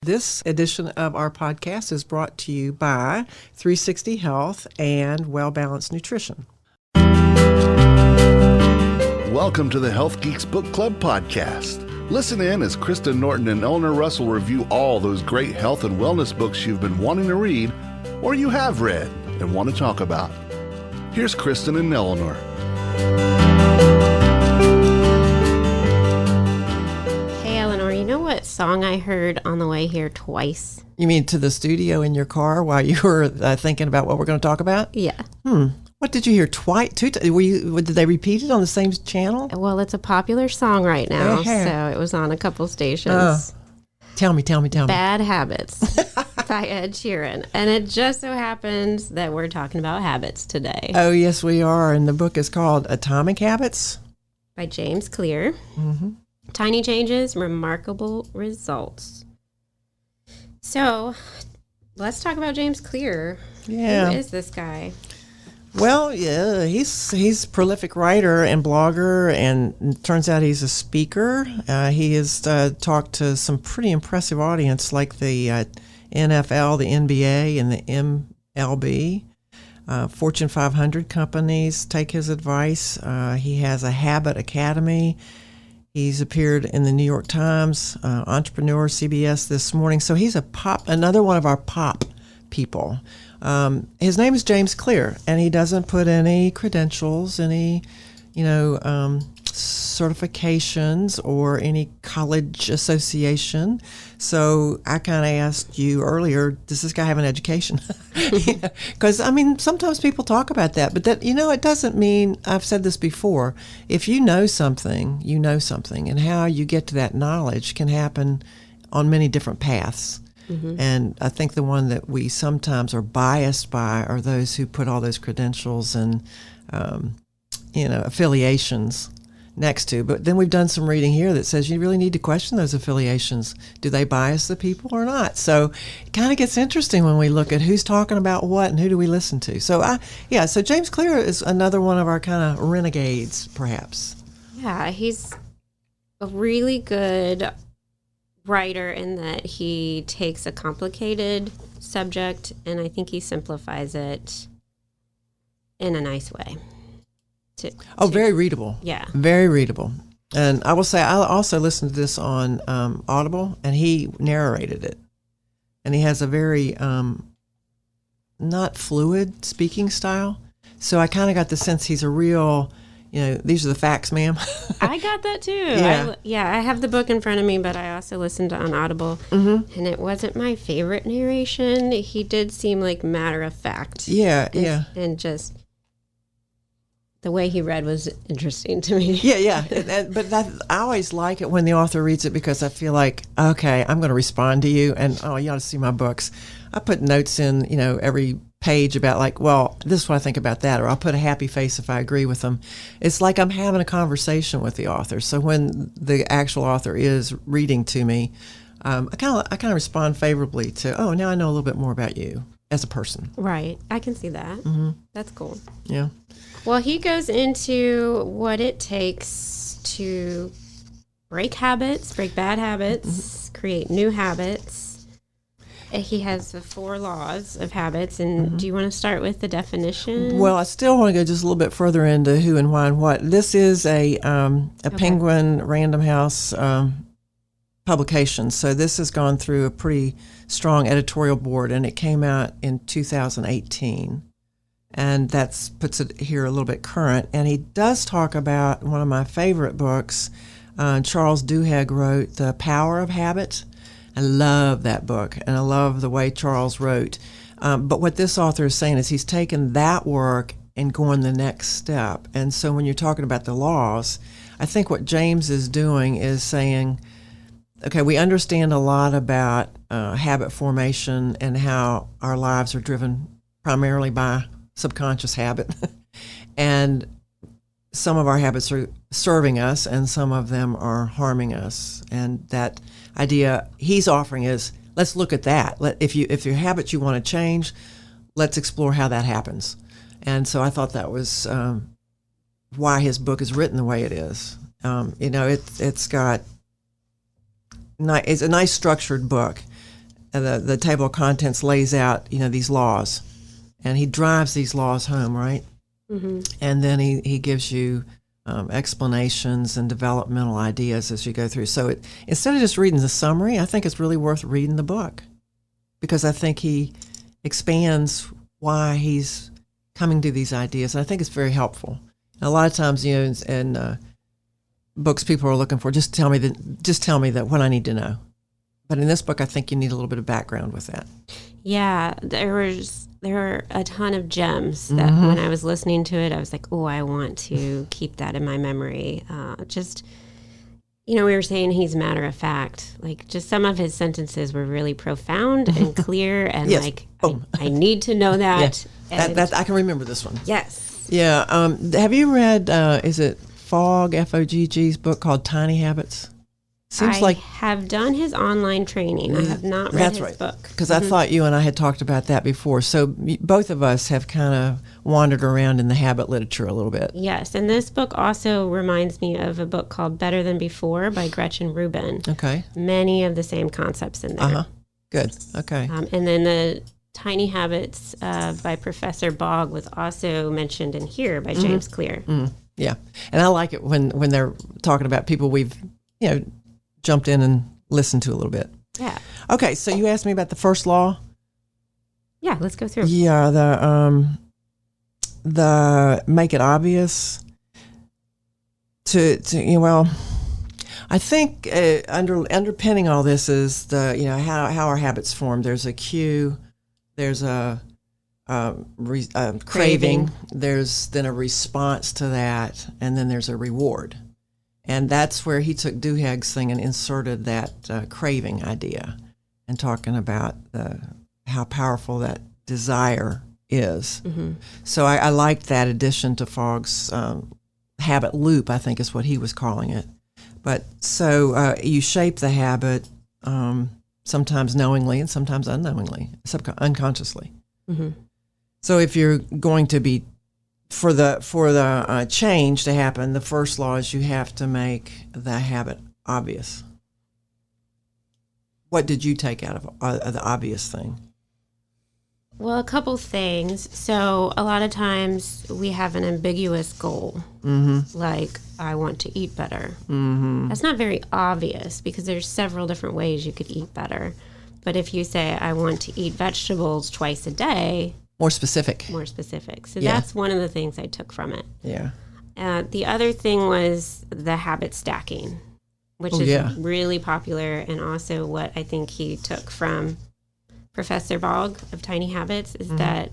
This edition of our podcast is brought to you by 360 Health and Well Balanced Nutrition. Welcome to the Health Geeks Book Club podcast. Listen in as Kristen Norton and Eleanor Russell review all those great health and wellness books you've been wanting to read or you have read and want to talk about. Here's Kristen and Eleanor. Hey, Eleanor, you know what song I heard on the way here twice? You mean to the studio in your car while you were thinking about what we're going to talk about? Yeah. What did you hear twice? Did they repeat it on the same channel? Well, it's a popular song right now, so it was on a couple stations. Tell me. Bad Habits by Ed Sheeran. And it just so happens that we're talking about habits today. Oh, yes, we are. And the book is called Atomic Habits by James Clear. Mm-hmm. Tiny Changes, Remarkable Results. So let's talk about James Clear. Yeah. Who is this guy? Well, yeah, he's a prolific writer and blogger, and it turns out he's a speaker. He has talked to some pretty impressive audience like the NFL, the NBA, and the MLB. Fortune 500 companies take his advice. He has a Habit Academy. He's appeared in the New York Times, Entrepreneur, CBS This Morning. So he's another one of our pop people. His name is James Clear, and he doesn't put any credentials, any, certifications or any college association. So I kind of asked you earlier, does this guy have an education? Because, sometimes people talk about that, but that, it doesn't mean, I've said this before, if you know something, and how you get to that knowledge can happen on many different paths. Mm-hmm. And I think the one that we sometimes are biased by are those who put all those credentials and, affiliations next to. But then we've done some reading here that says you really need to question those affiliations. Do they bias the people or not? So it kind of gets interesting when we look at who's talking about what and who do we listen to. So, so James Clear is another one of our kind of renegades, perhaps. Yeah, he's a really good writer in that he takes a complicated subject and I think he simplifies it in a nice way. Very readable. Yeah. Very readable. And I will say I also listened to this on Audible, and he narrated it. And he has a very not fluid speaking style. So I kind of got the sense he's a real, these are the facts, ma'am. I got that too. Yeah. I have the book in front of me, but I also listened on Audible. Mm-hmm. And it wasn't my favorite narration. He did seem like matter of fact. Yeah. And just the way he read was interesting to me. Yeah. But I always like it when the author reads it because I feel like, okay, I'm going to respond to you. And, you ought to see my books. I put notes in, every page about this is what I think about that, or I'll put a happy face if I agree with them. It's like I'm having a conversation with the author. So when the actual author is reading to me, I kind of respond favorably to, now I know a little bit more about you as a person. Right. I can see that. Mm-hmm. That's cool. Yeah. Well, he goes into what it takes to break bad habits, create new habits. He has the 4 laws of habits, and do you want to start with the definition? Well, I still want to go just a little bit further into who and why and what. This is a Penguin Random House publication, so this has gone through a pretty strong editorial board, and it came out in 2018. And that puts it here a little bit current. And he does talk about one of my favorite books. Charles Duhigg wrote The Power of Habit. I love that book, and I love the way Charles wrote. But what this author is saying is he's taken that work and going the next step. And so when you're talking about the laws, I think what James is doing is saying, okay, we understand a lot about habit formation and how our lives are driven primarily by subconscious habit. And some of our habits are serving us and some of them are harming us. And that idea he's offering is, let's look at that. If your habits you want to change, let's explore how that happens. And so I thought that was why his book is written the way it is. It's a nice structured book. the table of contents lays out, these laws, and he drives these laws home, right? Mm-hmm. And then he gives you explanations and developmental ideas as you go through. So instead of just reading the summary, I think it's really worth reading the book, because I think he expands why he's coming to these ideas, and I think it's very helpful. And a lot of times, in books, people are looking for just tell me that what I need to know. But in this book, I think you need a little bit of background with that. Yeah, there were a ton of gems that when I was listening to it, I was like, oh, I want to keep that in my memory. We were saying he's matter of fact. Like, just some of his sentences were really profound and clear, and yes. I need to know that. Yeah. That I can remember this one. Yes. Yeah. Have you read, is it Fogg, Fogg's book called Tiny Habits? I have done his online training. I have not read his book. Because I thought you and I had talked about that before. So both of us have kind of wandered around in the habit literature a little bit. Yes, and this book also reminds me of a book called Better Than Before by Gretchen Rubin. Okay. Many of the same concepts in there. Good. Okay. And then the Tiny Habits by Professor Bogg was also mentioned in here by James Clear. Yeah, and I like it when they're talking about people we've jumped in and listened to a little bit. Yeah. Okay, so you asked me about the first law. Yeah, let's go through. Yeah, the make it obvious. I think underpinning all this is the how our habits form. There's a cue, there's a craving, there's then a response to that, and then there's a reward. And that's where he took Duhaig's thing and inserted that craving idea, and talking about how powerful that desire is. Mm-hmm. So I liked that addition to Fogg's habit loop, I think is what he was calling it. But so you shape the habit sometimes knowingly and sometimes unknowingly, unconsciously. Mm-hmm. So if you're going to be for the change to happen, the first law is you have to make the habit obvious. What did you take out of the obvious thing? Well, a couple things. So a lot of times we have an ambiguous goal, like I want to eat better. Mm-hmm. That's not very obvious because there's several different ways you could eat better. But if you say I want to eat vegetables twice a day, More specific. So that's one of the things I took from it. Yeah. The other thing was the habit stacking, which is really popular, and also what I think he took from Professor Bogg of Tiny Habits is that,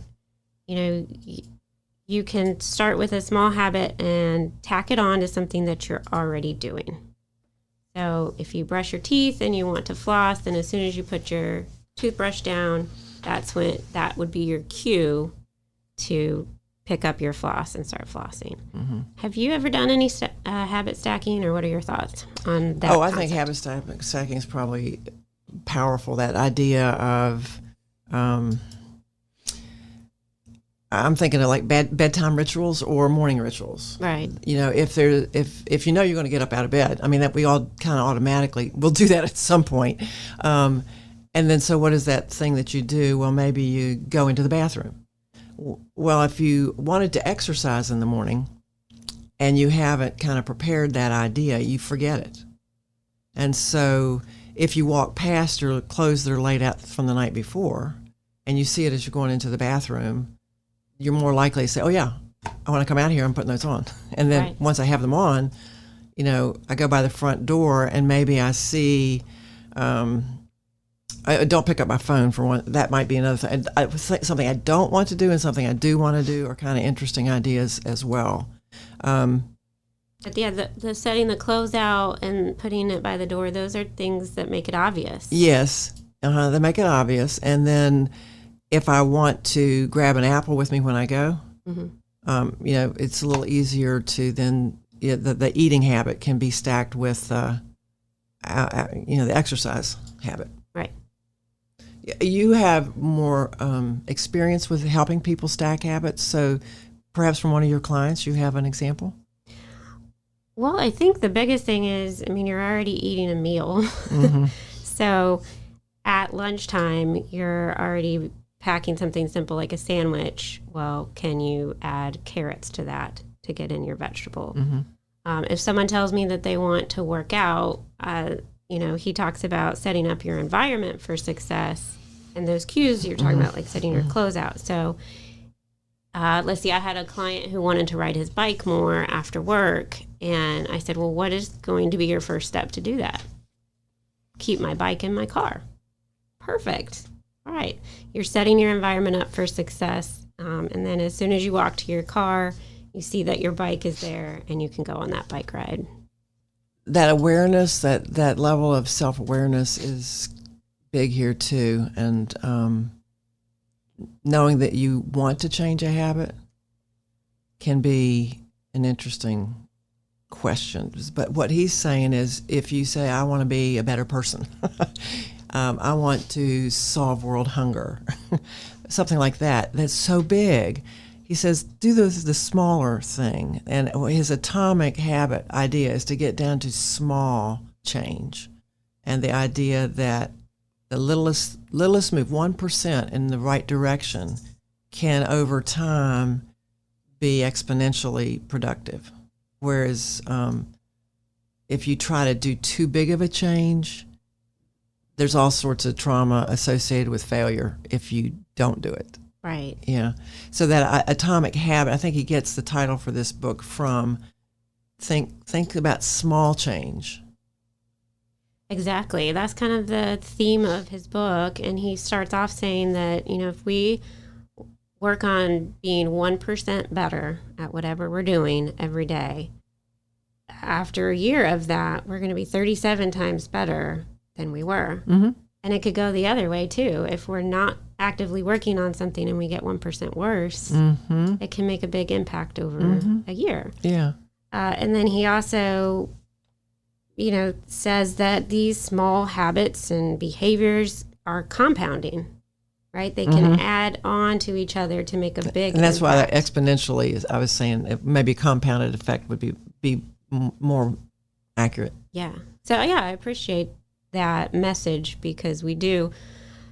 you can start with a small habit and tack it on to something that you're already doing. So if you brush your teeth and you want to floss, then as soon as you put your toothbrush down, that would be your cue to pick up your floss and start flossing. Mm-hmm. Have you ever done any habit stacking, or what are your thoughts on that? I think habit stacking is probably powerful. That idea of, I'm thinking of like bedtime rituals or morning rituals. Right. If you're going to get up out of bed, I mean that we all kind of automatically will do that at some point. And then, so what is that thing that you do? Well, maybe you go into the bathroom. Well, if you wanted to exercise in the morning and you haven't kind of prepared that idea, you forget it. And so if you walk past your clothes that are laid out from the night before and you see it as you're going into the bathroom, you're more likely to say, oh, yeah, I want to come out here and put those on. And then once I have them on, I go by the front door and maybe I see... I don't pick up my phone for one. That might be another thing. Something I don't want to do and something I do want to do are kind of interesting ideas as well. But yeah, the setting the clothes out and putting it by the door, those are things that make it obvious. Yes, they make it obvious. And then if I want to grab an apple with me when I go, it's a little easier to then, the eating habit can be stacked with, the exercise habit. Right. You have more experience with helping people stack habits, so perhaps from one of your clients you have an example? Well, I think the biggest thing is, you're already eating a meal. Mm-hmm. So at lunchtime, you're already packing something simple like a sandwich. Well, can you add carrots to that to get in your vegetable? If someone tells me that they want to work out, he talks about setting up your environment for success, and those cues you're talking about, like setting your clothes out. So let's see, I had a client who wanted to ride his bike more after work, and I said, well, what is going to be your first step to do that? Keep my bike in my car. Perfect. All right. You're setting your environment up for success. And then as soon as you walk to your car, you see that your bike is there and you can go on that bike ride. That awareness, that level of self-awareness is big here too. And knowing that you want to change a habit can be an interesting question. But what he's saying is, if you say, I want to be a better person, I want to solve world hunger, something like that, that's so big. He says, do the smaller thing. And his atomic habit idea is to get down to small change. And the idea that the littlest move, 1% in the right direction, can over time be exponentially productive. Whereas if you try to do too big of a change, there's all sorts of trauma associated with failure if you don't do it. Right. Yeah. So that atomic habit, I think he gets the title for this book from think about small change. Exactly. That's kind of the theme of his book. And he starts off saying that, if we work on being 1% better at whatever we're doing every day, after a year of that, we're going to be 37 times better than we were. And it could go the other way too. If we're not actively working on something and we get 1% worse, it can make a big impact over a year. Yeah. And then he also, says that these small habits and behaviors are compounding, right? They can add on to each other to make a big And that's why that impact. exponentially is, I was saying, maybe a compounded effect would be more accurate. Yeah. So, I appreciate that message, because we do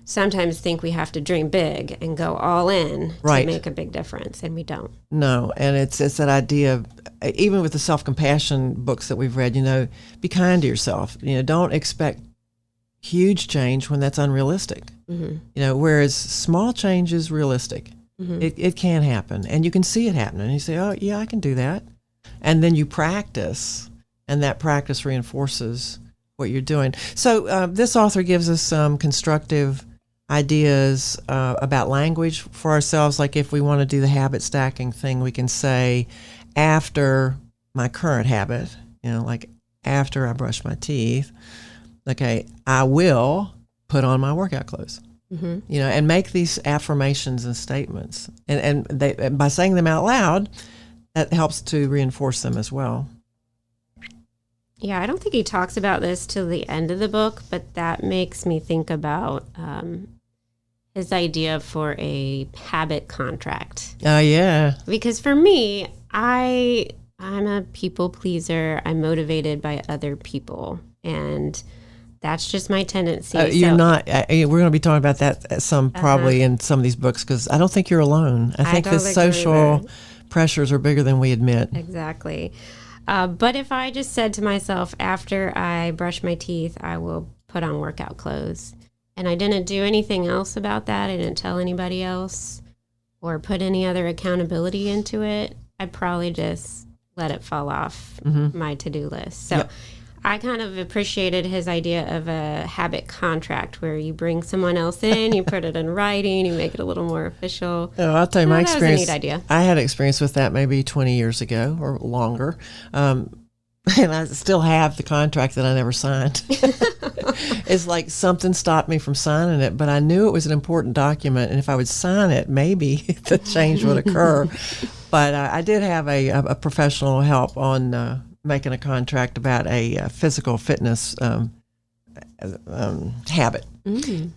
sometimes think we have to dream big and go all in Right. to make a big difference, and we don't. No, and it's that idea of, even with the self-compassion books that we've read, be kind to yourself. Don't expect huge change when that's unrealistic. Whereas small change is realistic. It can happen, and you can see it happening. And you say, oh, yeah, I can do that. And then you practice, and that practice reinforces what you're doing. So this author gives us some constructive ideas about language for ourselves. Like if we want to do the habit stacking thing, we can say, after my current habit, like after I brush my teeth, okay, I will put on my workout clothes. And make these affirmations and statements. And by saying them out loud, that helps to reinforce them as well. Yeah, I don't think he talks about this till the end of the book, but that makes me think about his idea for a habit contract. Oh, yeah. Because for me, I'm a people pleaser. I'm motivated by other people, and that's just my tendency. You're not. We're going to be talking about that probably in some of these books, because I don't think you're alone. I think the social pressures are bigger than we admit. Exactly. But if I just said to myself, after I brush my teeth, I will put on workout clothes, and I didn't do anything else about that, I didn't tell anybody else or put any other accountability into it, I'd probably just let it fall off my to-do list. So I kind of appreciated his idea of a habit contract, where you bring someone else in, you put it in writing, you make it a little more official. Oh, I'll tell you my experience. That was a neat idea. I had experience with that maybe 20 years ago or longer. And I still have the contract that I never signed. It's like something stopped me from signing it, but I knew it was an important document, and if I would sign it, maybe the change would occur. But I did have a professional help on making a contract about a physical fitness habit.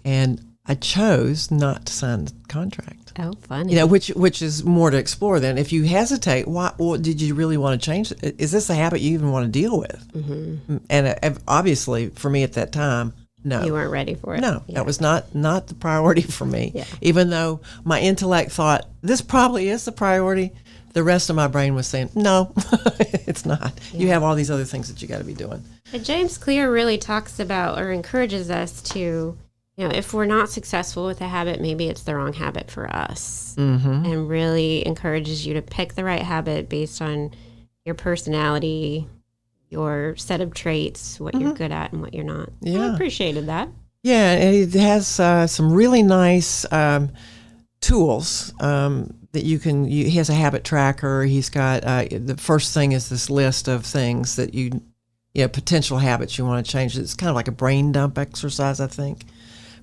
And I chose not to sign the contract. Oh, funny. Which is more to explore then. If you hesitate, why did you really want to change it? Is this a habit you even want to deal with? And obviously, for me at that time, No. You weren't ready for it. No, Yeah. that was not the priority for me. Yeah. Even though my intellect thought, this probably is the priority, the rest of my brain was saying, no, it's not. Yeah. You have all these other things that you got to be doing. And James Clear really talks about or encourages us to, if we're not successful with a habit, maybe it's the wrong habit for us. Mm-hmm. And really encourages you to pick the right habit based on your personality, your set of traits, what you're good at and what you're not. Yeah. I appreciated that. Yeah, and it has some really nice tools that you can. He has a habit tracker. He's got the first thing is this list of things that potential habits you want to change. It's kind of like a brain dump exercise, I think.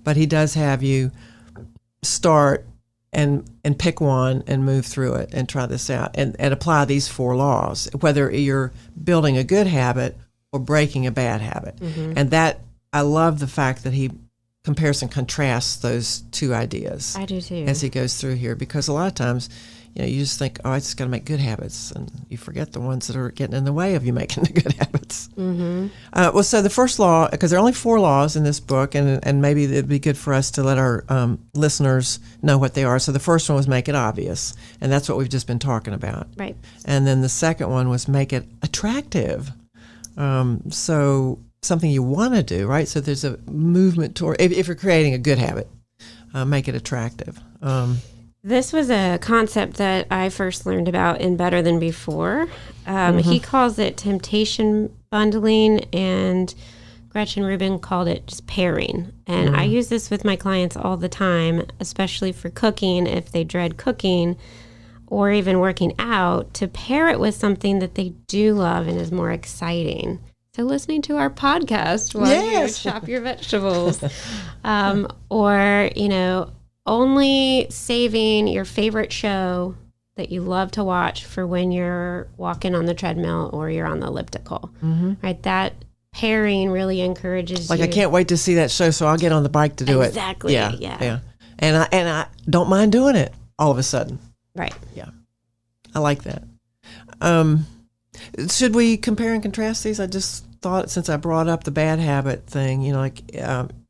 But he does have you start and pick one and move through it and try this out and apply these 4 laws, whether you're building a good habit or breaking a bad habit. Mm-hmm. And that, I love the fact that he compares and contrasts those 2 ideas. I do too. As he goes through here, because a lot of times, you just think, I just got to make good habits, and you forget the ones that are getting in the way of you making the good habits. Mm-hmm. Well, so the first law, because there are only 4 laws in this book, and maybe it'd be good for us to let our listeners know what they are. So the first one was make it obvious, and that's what we've just been talking about. Right. And then the second one was make it attractive. So something you want to do, right? So there's a movement toward, if you're creating a good habit, make it attractive. This was a concept that I first learned about in Better Than Before. He calls it temptation bundling, and Gretchen Rubin called it just pairing. And I use this with my clients all the time, especially for cooking, if they dread cooking or even working out, to pair it with something that they do love and is more exciting. So listening to our podcast while you chop your vegetables, or, only saving your favorite show that you love to watch for when you're walking on the treadmill or you're on the elliptical, right? That pairing really encourages you. I can't wait to see that show, so I'll get on the bike to do it. Exactly. Yeah. And I don't mind doing it all of a sudden. Right. Yeah. I like that. Should we compare and contrast these? I just thought, since I brought up the bad habit thing,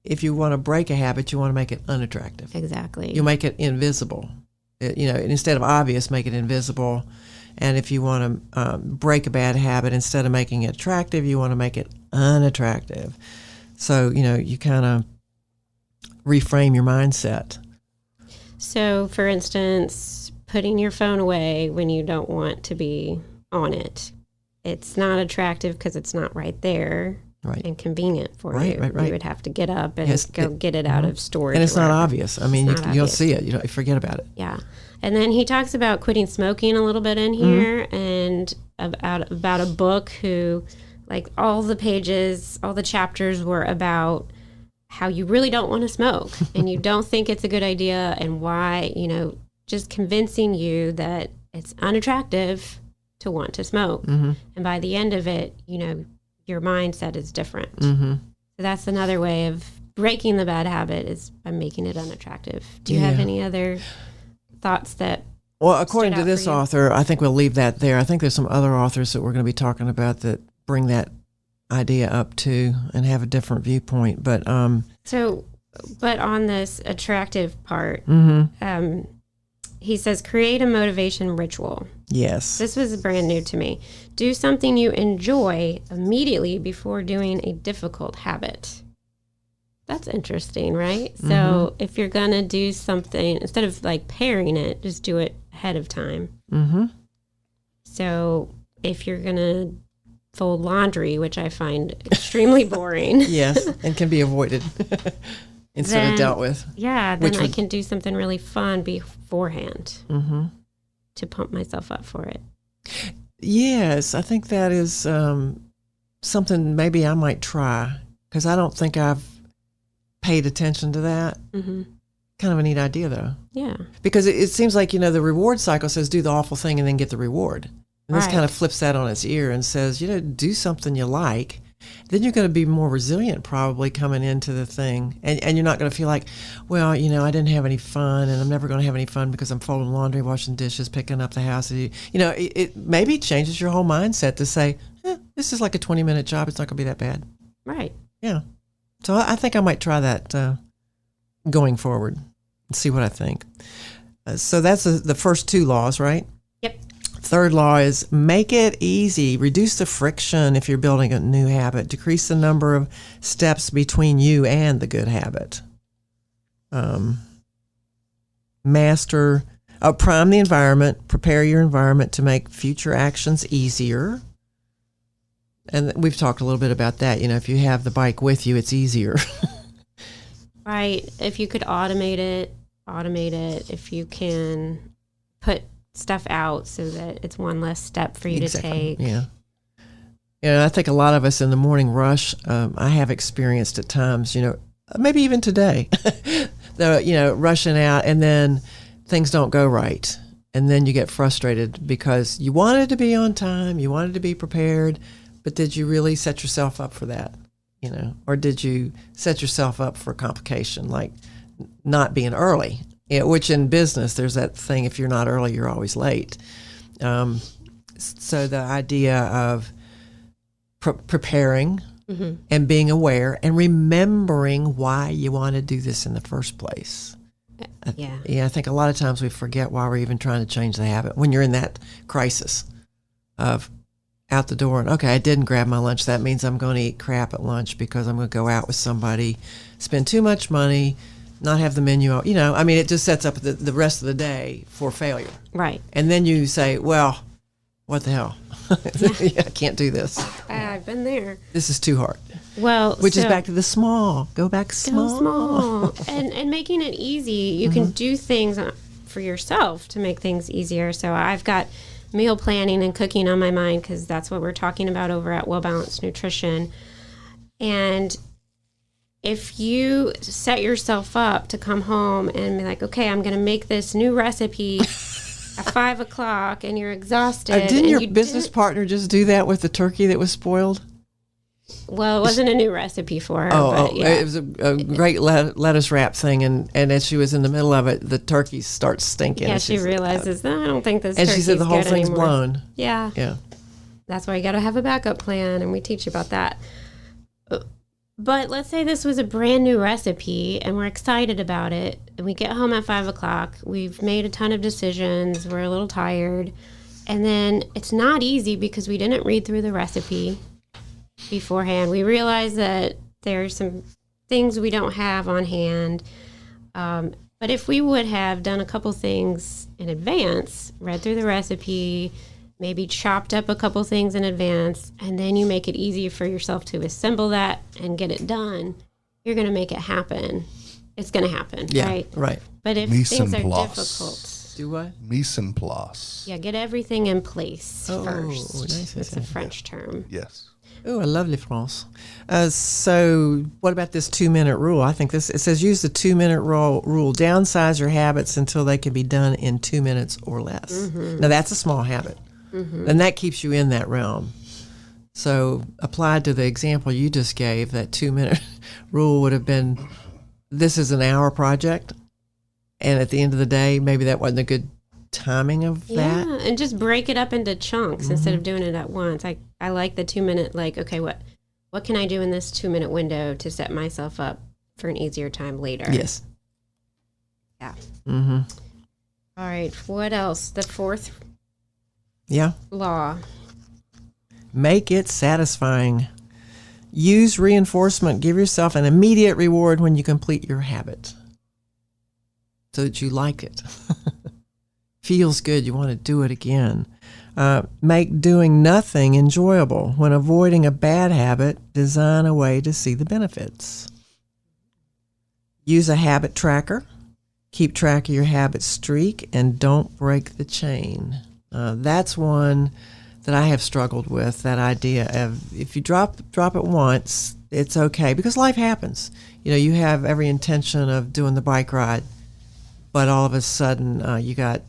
if you want to break a habit, you want to make it unattractive. Exactly. You make it invisible. Instead of obvious, make it invisible. And if you want to break a bad habit, instead of making it attractive, you want to make it unattractive. So, you kind of reframe your mindset. So, for instance, putting your phone away when you don't want to be on it. It's not attractive because it's not right there. Right. And convenient for you. Right. You would have to get up and go get it out of storage. And it's not obvious. I mean, you'll see it. You forget about it. Yeah. And then he talks about quitting smoking a little bit in here, and about a book who, all the pages, all the chapters were about how you really don't want to smoke and you don't think it's a good idea, and why, just convincing you that it's unattractive to want to smoke. And by the end of it, your mindset is different. So that's another way of breaking the bad habit, is by making it unattractive. Do you have any other thoughts that? Well, according to this author, I think we'll leave that there. I think there's some other authors that we're going to be talking about that bring that idea up too and have a different viewpoint. But but on this attractive part, he says, create a motivation ritual. Yes. This was brand new to me. Do something you enjoy immediately before doing a difficult habit. That's interesting, right? So if you're going to do something, instead of pairing it, just do it ahead of time. So if you're going to fold laundry, which I find extremely boring. Yes, and can be avoided instead of dealt with. Yeah, then I can do something really fun beforehand to pump myself up for it. Yes, I think that is something maybe I might try, because I don't think I've paid attention to that. Kind of a neat idea, though. Yeah. Because it seems like, the reward cycle says do the awful thing and then get the reward. And this kind of flips that on its ear and says, do something you like. Then you're going to be more resilient probably coming into the thing. And you're not going to feel like, well, I didn't have any fun, and I'm never going to have any fun because I'm folding laundry, washing dishes, picking up the house. It maybe changes your whole mindset to say, this is like a 20-minute job. It's not going to be that bad. Right. Yeah. So I think I might try that going forward and see what I think. So that's the first 2 laws, right? Yep. Third law is make it easy. Reduce the friction if you're building a new habit. Decrease the number of steps between you and the good habit. Prime the environment. Prepare your environment to make future actions easier. And we've talked a little bit about that. If you have the bike with you, it's easier. Right. If you could automate it. If you can put stuff out so that it's one less step for you to take. Yeah. I think a lot of us in the morning rush, I have experienced at times, maybe even today, rushing out, and then things don't go right. And then you get frustrated because you wanted to be on time, you wanted to be prepared, but did you really set yourself up for that? Or did you set yourself up for complication, like not being early? Which in business, there's that thing, if you're not early, you're always late. So the idea of preparing and being aware and remembering why you want to do this in the first place. I think a lot of times we forget why we're even trying to change the habit when you're in that crisis of out the door and, okay, I didn't grab my lunch. That means I'm going to eat crap at lunch because I'm going to go out with somebody, spend too much money, not have the menu. It just sets up the rest of the day for failure. Right. And then you say, well, what the hell? I can't do this. I've been there. This is too hard. Well, which is back to the small. Go back small. Go small. and making it easy. You can do things for yourself to make things easier. So I've got meal planning and cooking on my mind because that's what we're talking about over at Well Balanced Nutrition. And if you set yourself up to come home and be like, okay, I'm going to make this new recipe at 5 o'clock, and you're exhausted. Didn't your business partner just do that with the turkey that was spoiled? Well, it wasn't a new recipe for her. But yeah. It was a great lettuce wrap thing, and as she was in the middle of it, the turkey starts stinking. Yeah, she realizes, I don't think this and turkey's she said the whole thing's anymore. blown. Yeah. Yeah. That's why you got to have a backup plan, and we teach you about that. But let's say this was a brand new recipe, and we're excited about it, and we get home at 5 o'clock. We've made a ton of decisions. We're a little tired. And then it's not easy because we didn't read through the recipe beforehand. We realize that there's some things we don't have on hand. But if we would have done a couple things in advance, read through the recipe, maybe chopped up a couple things in advance, and then you make it easy for yourself to assemble that and get it done, you're going to make it happen. It's going to happen, right? Right. But if Mise things en are place. difficult, Do what? Mise en place. yeah, get everything in place first. Nice. It's a French term. Yes. Oh, I love France. So what about this 2-minute rule? I think it says use the 2-minute rule. Downsize your habits until they can be done in 2 minutes or less. Now, that's a small habit. And that keeps you in that realm. So applied to the example you just gave, that 2-minute rule would have been, this is an hour project. And at the end of the day, maybe that wasn't a good timing of that. Yeah, and just break it up into chunks instead of doing it at once. I like the 2-minute, like, okay, what can I do in this 2-minute window to set myself up for an easier time later? Yes. Yeah. Mm-hmm. All right, what else? The fourth law. Make it satisfying. Use reinforcement. Give yourself an immediate reward when you complete your habit so that you like it. Feels good. You want to do it again. Make doing nothing enjoyable. When avoiding a bad habit, design a way to see the benefits. Use a habit tracker. Keep track of your habit streak and don't break the chain. That's one that I have struggled with, that idea of if you drop it once, it's okay because life happens. You have every intention of doing the bike ride, but all of a sudden you got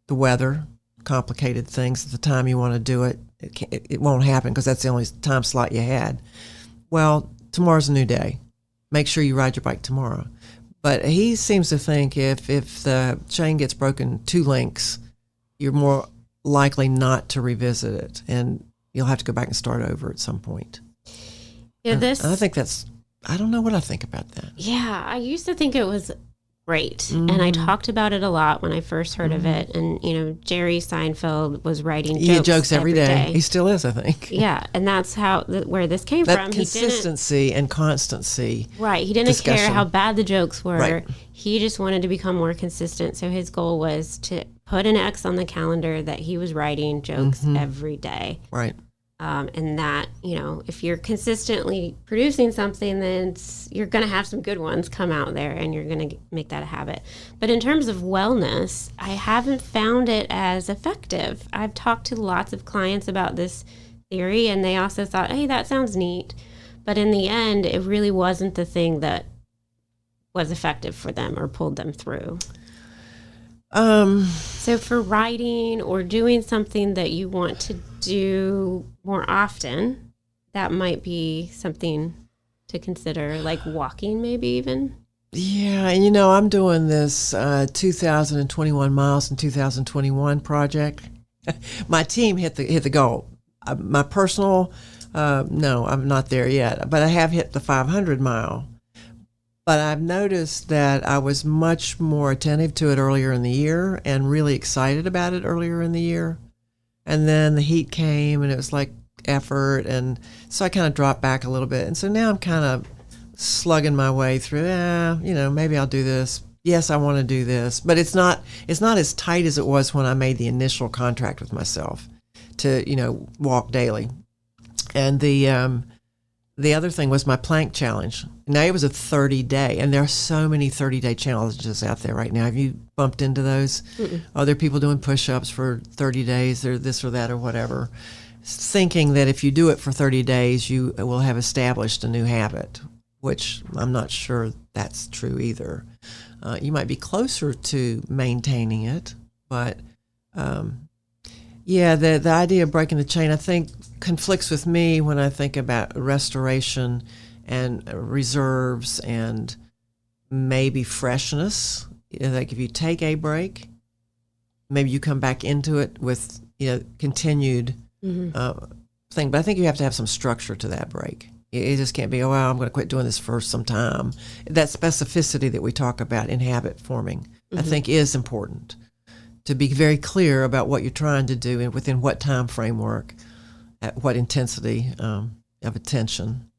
the weather, complicated things at the time you want to do it. It won't happen because that's the only time slot you had. Well, tomorrow's a new day. Make sure you ride your bike tomorrow. But he seems to think if the chain gets broken 2 links, you're more likely not to revisit it, and you'll have to go back and start over at some point. Yeah, I think that's I don't know what I think about that. Yeah, I used to think it was great. And I talked about it a lot when I first heard of it. And, Jerry Seinfeld was writing jokes every day. He still is, I think. Yeah, and that's where this came that from. Consistency and constancy. Right. He didn't care how bad the jokes were. Right. He just wanted to become more consistent. So his goal was to put an X on the calendar that he was writing jokes every day. Right. And that, if you're consistently producing something, then you're going to have some good ones come out there and you're going to make that a habit. But in terms of wellness, I haven't found it as effective. I've talked to lots of clients about this theory, and they also thought, hey, that sounds neat. But in the end, it really wasn't the thing that was effective for them or pulled them through. So for writing or doing something that you want to do more often, that might be something to consider, like walking maybe even. Yeah, and I'm doing this 2021 miles in 2021 project. My team hit the goal. My personal, no, I'm not there yet, but I have hit the 500 mile. But I've noticed that I was much more attentive to it earlier in the year and really excited about it earlier in the year. And then the heat came and it was like effort. And so I kind of dropped back a little bit. And so now I'm kind of slugging my way through, maybe I'll do this. Yes, I want to do this. But it's not as tight as it was when I made the initial contract with myself to, walk daily. And the other thing was my plank challenge. Now it was a 30-day, and there are so many 30-day challenges out there right now. Have you bumped into those? Are there people doing push-ups for 30 days or this or that or whatever, thinking that if you do it for 30 days, you will have established a new habit, which I'm not sure that's true either. You might be closer to maintaining it, but the idea of breaking the chain, I think, conflicts with me when I think about restoration and reserves and maybe freshness. Like if you take a break, maybe you come back into it with continued thing. But I think you have to have some structure to that break. It just can't be, I'm going to quit doing this for some time. That specificity that we talk about in habit forming, I think, is important. To be very clear about what you're trying to do and within what time framework, at what intensity of attention.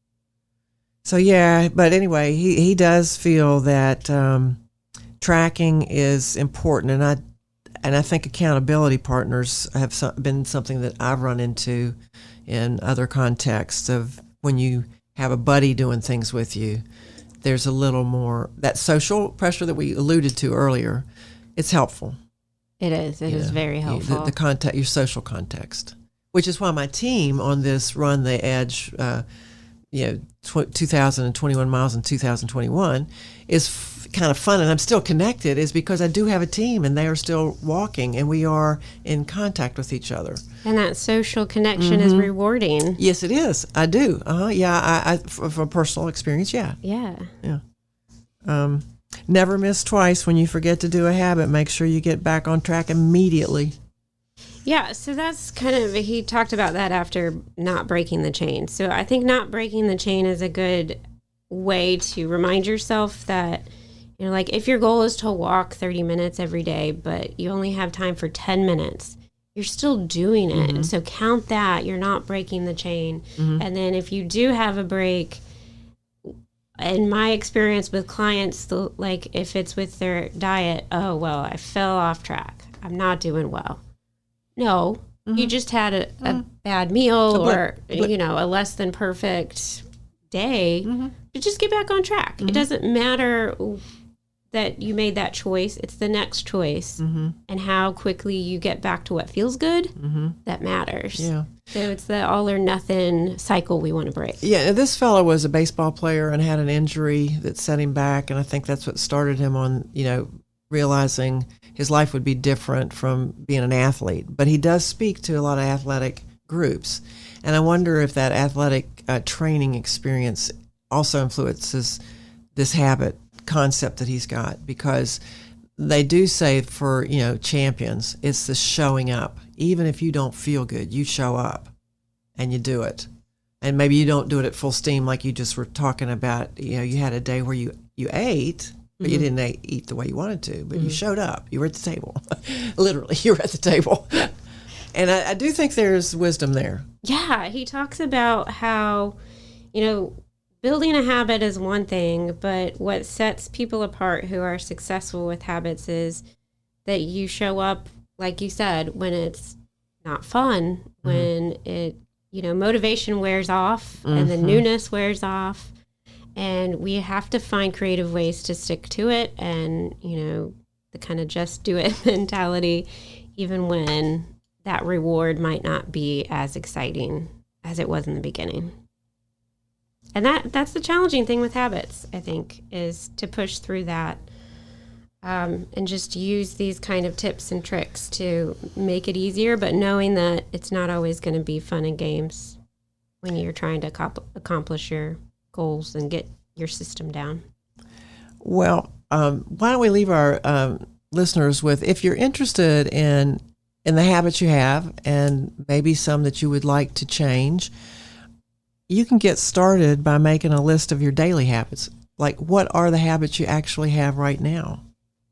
So but anyway, he does feel that tracking is important, and I think accountability partners have been something that I've run into in other contexts of when you have a buddy doing things with you. There's a little more that social pressure that we alluded to earlier. It's helpful. It is. It is very helpful. The context, your social context, which is why my team on this Run the Edge, 2021 miles in 2021 is kind of fun, and I'm still connected, is because I do have a team, and they are still walking, and we are in contact with each other. And that social connection is rewarding. Yes, it is. I do. I from personal experience, yeah. Yeah. Never miss twice. When you forget to do a habit, make sure you get back on track immediately. Yeah, so that's kind of, he talked about that after not breaking the chain. So I think not breaking the chain is a good way to remind yourself that, like if your goal is to walk 30 minutes every day, but you only have time for 10 minutes, you're still doing it. So count that. You're not breaking the chain. And then if you do have a break, in my experience with clients, like if it's with their diet, I fell off track. I'm not doing well. No, you just had a bad meal or a less than perfect day. But just get back on track. It doesn't matter that you made that choice. It's the next choice. And how quickly you get back to what feels good, that matters. Yeah. So it's the all or nothing cycle we want to break. Yeah, this fellow was a baseball player and had an injury that set him back, and I think that's what started him on, realizing his life would be different from being an athlete. But he does speak to a lot of athletic groups, and I wonder if that athletic training experience also influences this habit concept that he's got, because they do say for champions, it's the showing up. Even if you don't feel good, you show up and you do it. and maybe you don't do it at full steam like you just were talking about. You had a day where you ate, but you didn't eat the way you wanted to, but you showed up. You were at the table. Literally, you were at the table. And I do think there's wisdom there. Yeah, he talks about how, building a habit is one thing, but what sets people apart who are successful with habits is that you show up, like you said, when it's not fun, when it, motivation wears off and the newness wears off. And we have to find creative ways to stick to it and, the kind of just do it mentality, even when that reward might not be as exciting as it was in the beginning. And that's the challenging thing with habits, I think, is to push through that and just use these kind of tips and tricks to make it easier, but knowing that it's not always going to be fun and games when you're trying to accomplish your goals and get your system down. Well, why don't we leave our listeners with, if you're interested in the habits you have and maybe some that you would like to change, you can get started by making a list of your daily habits. Like, what are the habits you actually have right now?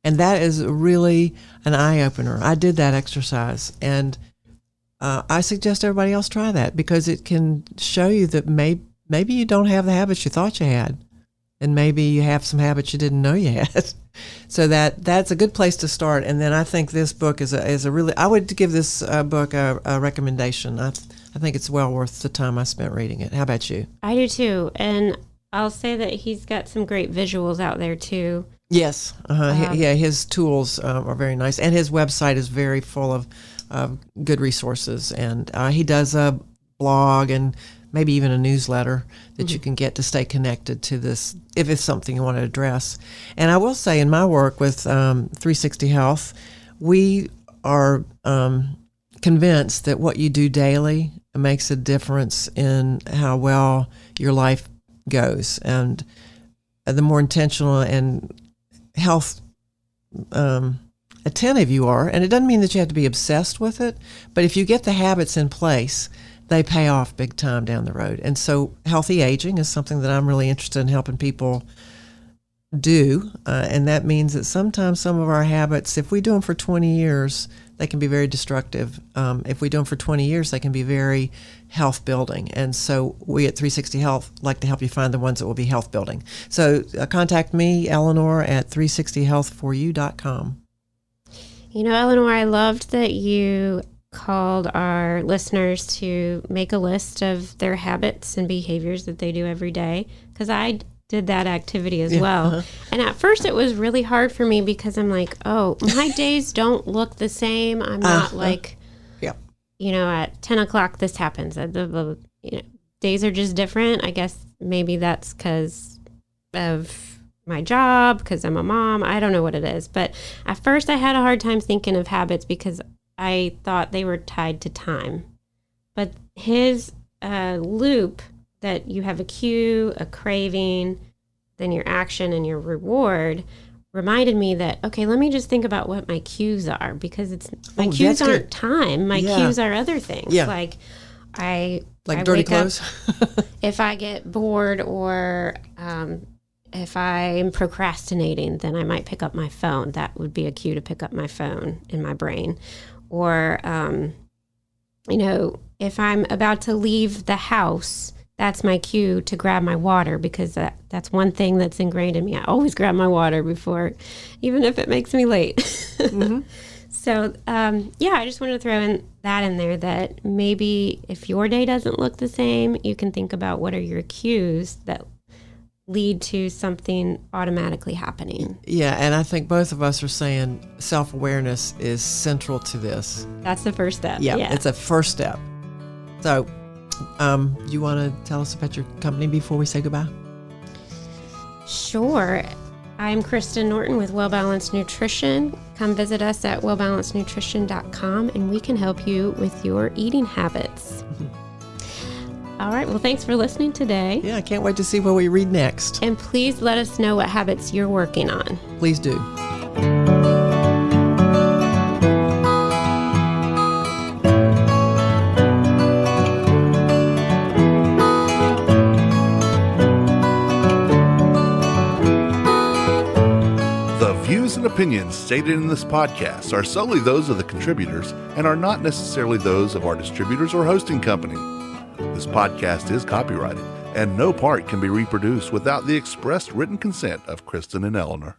And that is really an eye-opener. I did that exercise, and I suggest everybody else try that, because it can show you that maybe you don't have the habits you thought you had, and maybe you have some habits you didn't know you had. So that's a good place to start. And then I think this book is a really, I would give this book a recommendation. I think it's well worth the time I spent reading it. How about you? I do too. And I'll say that he's got some great visuals out there too. Yes. Yeah, his tools are very nice. And his website is very full of good resources. And he does a blog and maybe even a newsletter that you can get to stay connected to this, if it's something you want to address. And I will say, in my work with 360 Health, we are convinced that what you do daily makes a difference in how well your life goes. And the more intentional and health attentive you are, and it doesn't mean that you have to be obsessed with it, but if you get the habits in place, they pay off big time down the road. And so healthy aging is something that I'm really interested in helping people do. And that means that sometimes some of our habits, if we do them for 20 years, they can be very destructive. If we do them for 20 years, they can be very health building. And so we at 360 Health like to help you find the ones that will be health building. So contact me, Eleanor, at 360healthforyou.com. Eleanor, I loved that you called our listeners to make a list of their habits and behaviors that they do every day, because I did that activity as well. And at first it was really hard for me because I'm like, oh, my days don't look the same. I'm not like, at 10 o'clock this happens. Days are just different. I guess maybe that's because of my job, because I'm a mom. I don't know what it is. But at first I had a hard time thinking of habits because I thought they were tied to time. But his loop, that you have a cue, a craving, then your action and your reward, reminded me that, okay, let me just think about what my cues are, because my cues aren't time. My cues are other things. Yeah. Like I dirty clothes. If I get bored, or if I'm procrastinating, then I might pick up my phone. That would be a cue to pick up my phone in my brain. Or, if I'm about to leave the house, that's my cue to grab my water, because that's one thing that's ingrained in me. I always grab my water before, even if it makes me late. So, I just wanted to throw that in there, that maybe if your day doesn't look the same, you can think about what are your cues that lead to something automatically happening. Yeah, and I think both of us are saying self-awareness is central to this. That's the first step. Yeah, it's a first step. So, you want to tell us about your company before we say goodbye? Sure. I'm Kristen Norton with Well Balanced Nutrition. Come visit us at wellbalancednutrition.com, and we can help you with your eating habits. All right. Well, thanks for listening today. Yeah, I can't wait to see what we read next. And please let us know what habits you're working on. Please do. opinions stated in this podcast are solely those of the contributors and are not necessarily those of our distributors or hosting company. This podcast is copyrighted, and no part can be reproduced without the express written consent of Kristen and Eleanor.